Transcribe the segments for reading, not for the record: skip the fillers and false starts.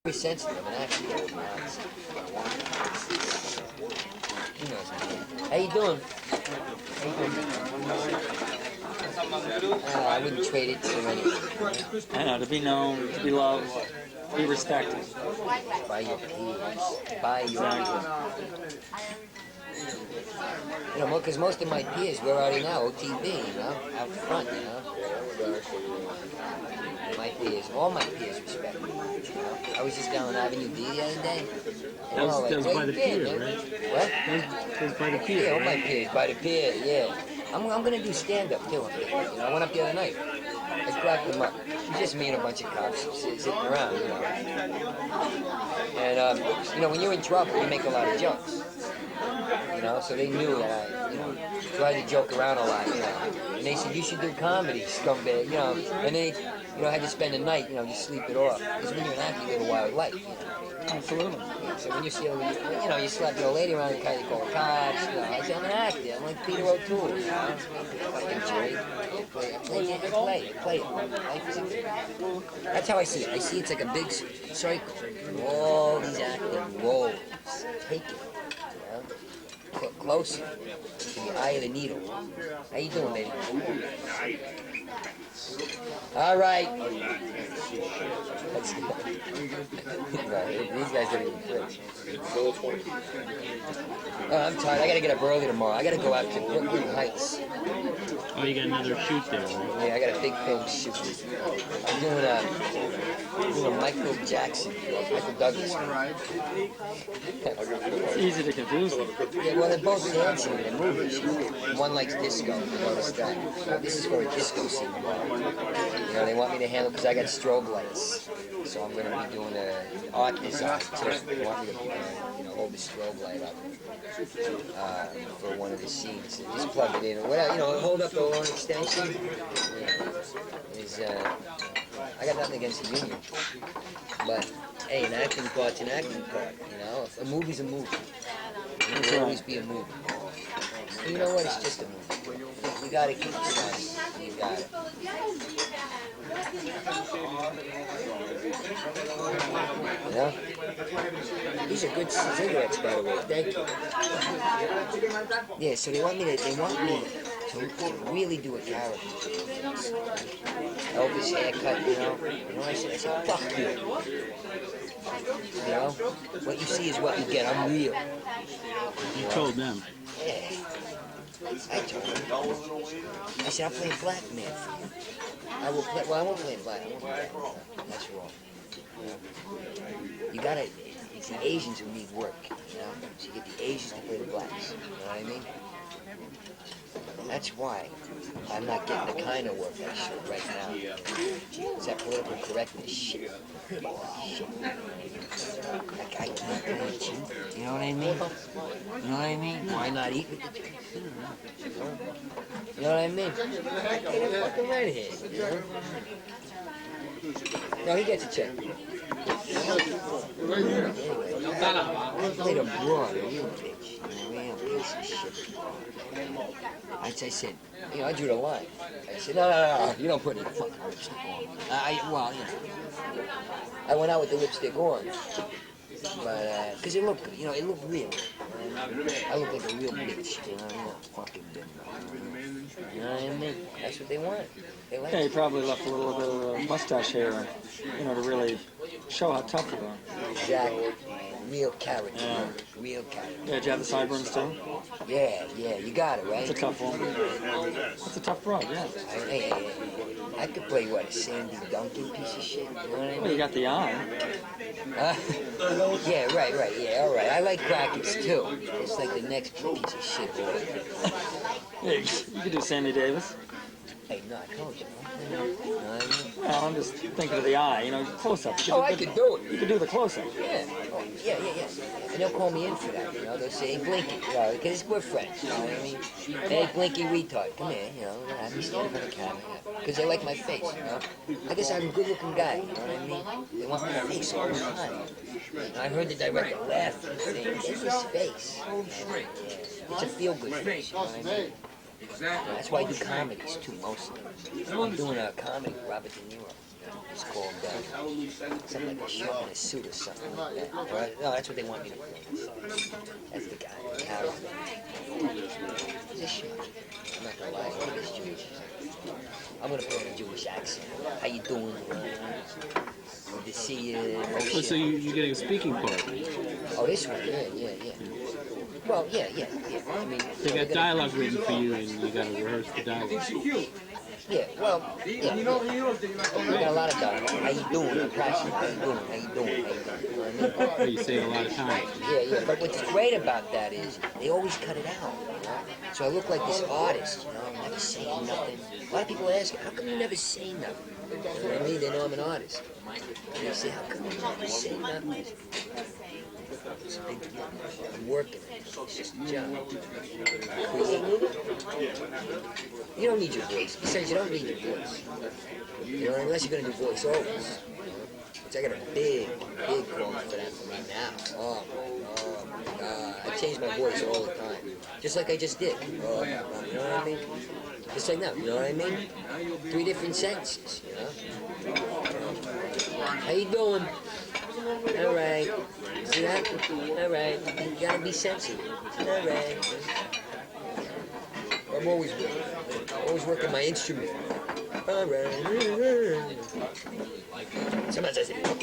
Very sensitive and actually, he knows me. How you doing? I wouldn't trade it for anything. I know, to be known, to be loved, be respected. By your peers. By your peers. You know, because most of my peers were already now OTB, you know, out front, you know. My peers, all my peers respect me. You know? I was just down on Avenue D the other day. That was by the pier, right? What? That was by the pier. Yeah, all my peers, by the pier, yeah. I'm going to do stand-up, too. You know, I went up the other night. I cracked them up. It's just me and a bunch of cops sitting around, you know. And, you know, when you're in trouble, you make a lot of jokes. You know, so they knew that I, you know, tried to joke around a lot, you know. And they said, you should do comedy, scumbag, you know. And they, you know, had to spend the night, you know, just sleep it off. Because when you're an actor, you live a wild life, you know. Absolutely. Yeah, so when you see, you know, you slap your old lady around, you kind of call the cops, you know. I say, I'm an actor, I'm like Peter O'Toole, you know. Fucking Jerry. I play it. Life is a big. That's how I see it. I see it's like a big circle. All these acting roles. Take it. Closer to the eye of the needle. How you doing, baby? All right. These guys don't even fit. Oh, I'm tired. I gotta get up early tomorrow. I gotta go out to Brooklyn Heights. Oh, you got another shoot there, right? Yeah, I got a big film shoot. I'm doing a Michael Jackson, Michael Douglas. It's easy to confuse them. Yeah, well, they're both dancing in the movies. One likes disco, the other's guy. This is for a disco scene tomorrow. You know, they want me to handle, because I got strobe lights. So I'm going to be doing an art design, too. They want me to, you know, hold the strobe light up for one of the scenes. And just plug it in, or whatever, you know, hold up the long extension. I got nothing against the union. But, hey, an acting part's an acting part, you know? A movie's a movie. It will always be a movie. And you know what? It's just a movie. You gotta keep it nice. You got it. Yeah? These are good cigarettes, by the way. Thank you. Yeah, so they want me to really do a character. Elvis haircut, you know? I said, fuck you. You know? What you see is what you get. I'm real. You told them. Yeah. I told them. I said, I'll play a black man for you. I will play, well, I won't play black. I won't play black. That's wrong. You know? You gotta, it's the Asians who need work, you know? So you get the Asians to play the blacks. You know what I mean? That's why I'm not getting the kind of work I should right now. It's that political correctness shit. That guy can't play the chief. You know what I mean? You know what I mean? Why not eat with the chief? You know what I mean? Get a fucking redhead, you know? No, he gets a check. Anyway, I played a broad, a real bitch. A real piece of shit. I said, you know, I drew the line. I said, no, you don't put any fucking lipstick on. Well, you know, I went out with the lipstick on, but, because it looked, you know, it looked real. I look like a real bitch, you know, I'm not fucking bitch. You know what I mean? That's what they want. They like Yeah, you probably left a little bit of mustache hair, you know, to really show how tough you are. Exactly. Real character. Yeah. Real character. Yeah, did you have the sideburns too? Yeah, you got it, right? That's a tough one. That's a tough broad, yeah. I could play, what, a Sandy Duncan piece of shit? You know what I mean? Well, you got the eye. Yeah, right, yeah, all right. I like crackers, too. It's like the next piece of shit, boy. Yeah, you could do Sandy Davis. Hey, no, I told you, you know what I mean? Well, I'm just thinking of the eye, you know, close-up. Oh, I could do it. You could do the close-up. Yeah. Oh, yeah. And they'll call me in for that, you know. They'll say, hey, Blinky, you know, because we're friends, you know what I mean? Hey, Blinky retard, come here, you know, have me stand in front of the camera. Because they like my face, you know. I guess I'm a good-looking guy, you know what I mean? They want my face all the time. And I heard the director laugh and say, it's his face. Yeah. It's a feel-good face, you know what I mean? Exactly. That's why I do comedies, too, mostly. I'm doing a comedy with Robert De Niro. It's called something like a shirt and a suit or something like that. Right? No, that's what they want me to play. That's the guy. Harry. He's a shirt. I'm not gonna lie, he's Jewish. I'm gonna put on a Jewish accent. How you doing? Good to see you. Oh, Oh, so you're getting a speaking part. Oh, this one, yeah. Well, yeah. I mean, They got dialogue written for you, and you got to rehearse the dialogue. yeah. Well, yeah. We got a lot of dialogue. How you doing? I'm passionate. How you doing? You know what I mean? Oh, you say it a lot of times. Yeah. But what's great about that is they always cut it out. You know? So I look like this artist. You know, I'm never saying nothing. A lot of people ask, how come you never say nothing? You know what I mean? They know I'm an artist. And they say, how come you never say nothing? It's a big deal. I'm working. It's just a job. You don't need your voice. Besides, you don't need your voice. You know, unless you're going to do voiceovers. Which I got a big call for that for me now. Oh my God. I change my voice all the time. Just like I just did. You know what I mean? Just like now, you know what I mean? 3 different sentences, you know? How you doing? All right. See that? All right. You gotta be sensitive. All right. I'm always working my instrument. All right. Sometimes I say, I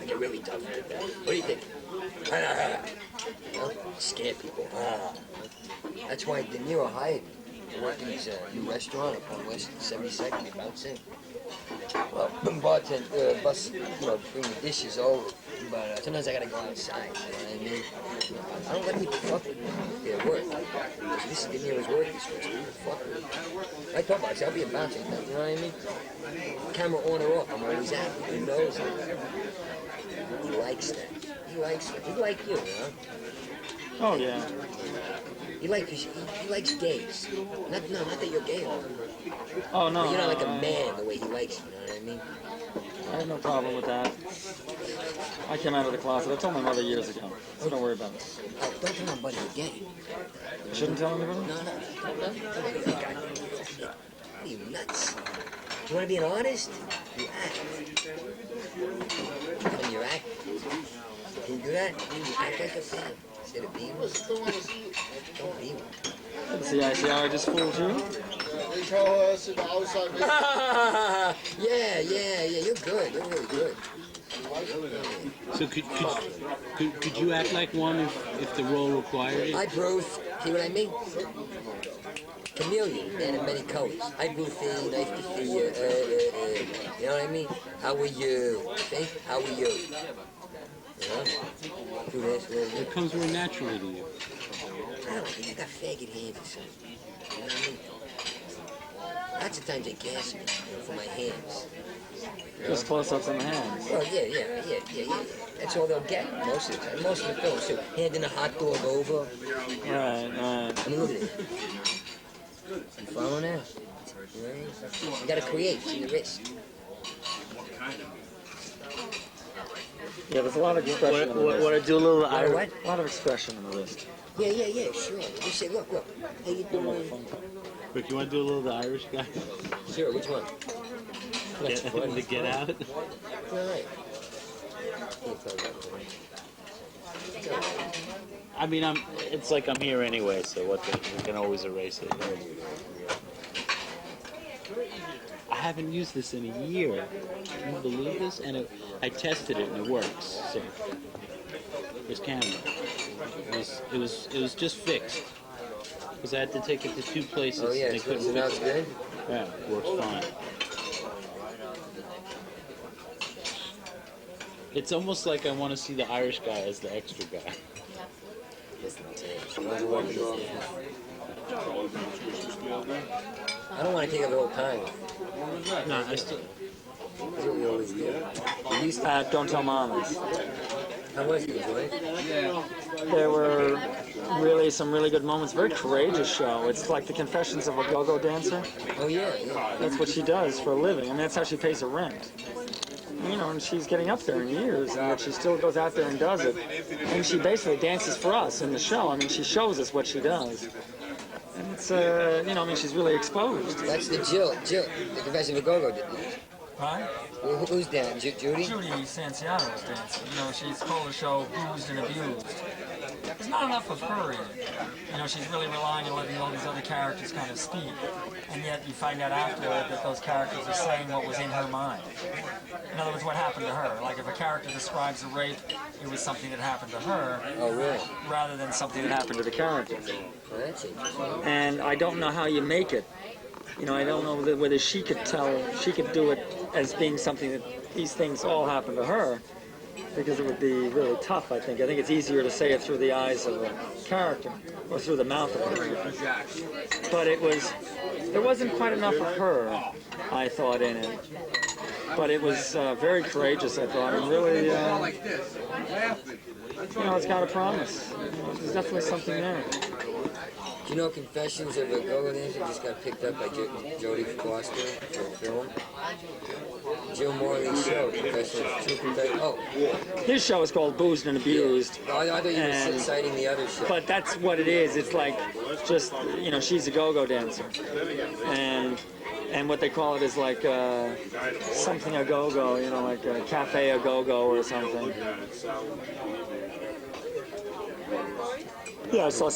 get really tough. What do you think? You know, scare people. That's why De Niro hired me. I work in his new restaurant up on West 72nd, about same. Well, bartender, bring the dishes over. But sometimes I gotta go outside, you know what I mean? I don't let people fuck with me. Their work. This is De Niro's work, this was fuck with me. I talk about it, I'll be a bouncer, you know what I mean? Camera on or off, I'm always at it. He knows that. He likes that. He likes you, you know? Oh, yeah. He likes gays. Not that you're gay. Oh, no. But you're not like a man the way he likes you, you know what I mean? I have no problem with that. I came out of the closet. I told my mother years ago. So don't worry about it. Oh, don't tell nobody you're gay. You shouldn't tell anybody? No. What are you, nuts? You want to be an artist? You act. When you're acting. Can you do that? You act like a fan. Instead of being one. Don't be one. See, I just fooled you. Yeah, you're good. You're really good. So could you act like one if the role required it? I Bruce. See what I mean? Chameleon, man of many colors. Hi, Brucey. Nice to see you. You know what I mean? How are you? See? How are you? You know? Do this. It comes more naturally to you. I don't think I got faggot hands or something. You know what I mean? Lots of times they gas me for my hands. Just close-ups on the hands. Well, yeah. That's all they'll get most of the time. Most of the films too. Handing a hot dog over. Right. I mean, look at it. You following that? Right? You gotta create. It's in the wrist. Yeah, there's a lot of expression in the wrist. Want to do a little What? A lot of expression in the wrist. Yeah, sure. You say, look. How you doing? Rick, you want to do a little of the Irish guy? Sure, which one? That's funny. To get out? All right. I mean, it's like I'm here anyway, so we can always erase it. I haven't used this in a year. Can you believe this? And I tested it and it works. So this camera, it was just fixed because I had to take it to 2 places. Oh yeah, and they couldn't so now fix it's it. good? Yeah, it works fine. It's almost like I want to see the Irish guy as the extra guy. I don't want to take up the whole time. No, I still. That's what we always do. Don't tell Mom. How was it, Joy? There were some really good moments. Very courageous show. It's like the Confessions of a Go-Go Dancer. Oh yeah. That's what she does for a living. I mean, that's how she pays her rent. You know, and she's getting up there in years, and yet she still goes out there and does it. And she basically dances for us in the show. I mean, she shows us what she does. And it's, I mean, she's really exposed. That's the Jill. The Confession of a Go-Go did. Right? Who's dancing? Judy? Judy Sanciano was dancing. You know, she's called the show Boozed and Abused. There's not enough of her in it. You know, she's really relying on letting all these other characters kind of speak. And yet you find out afterward that those characters are saying what was in her mind. In other words, what happened to her. Like if a character describes a rape, it was something that happened to her. Oh, really? Rather than something that happened to the character. Well, that's interesting. And I don't know how you make it. You know, I don't know whether she could do it as being something that these things all happened to her, because it would be really tough, I think. I think it's easier to say it through the eyes of a character, or through the mouth of a character. But there wasn't quite enough of her, I thought, in it. But it was very courageous, I thought, and really, you know, it's got a promise. You know, there's definitely something there. Do you know Confessions of a Go-Go Dancer just got picked up by Jodie Foster for a film? Jill Morley's show, Confessions. Oh. His show is called Boozed and Abused. Oh, I thought you were citing the other show. But that's what it is. It's like just, you know, she's a go-go dancer. And what they call it is like something a go-go, you know, like a cafe a go-go or something. Yeah, so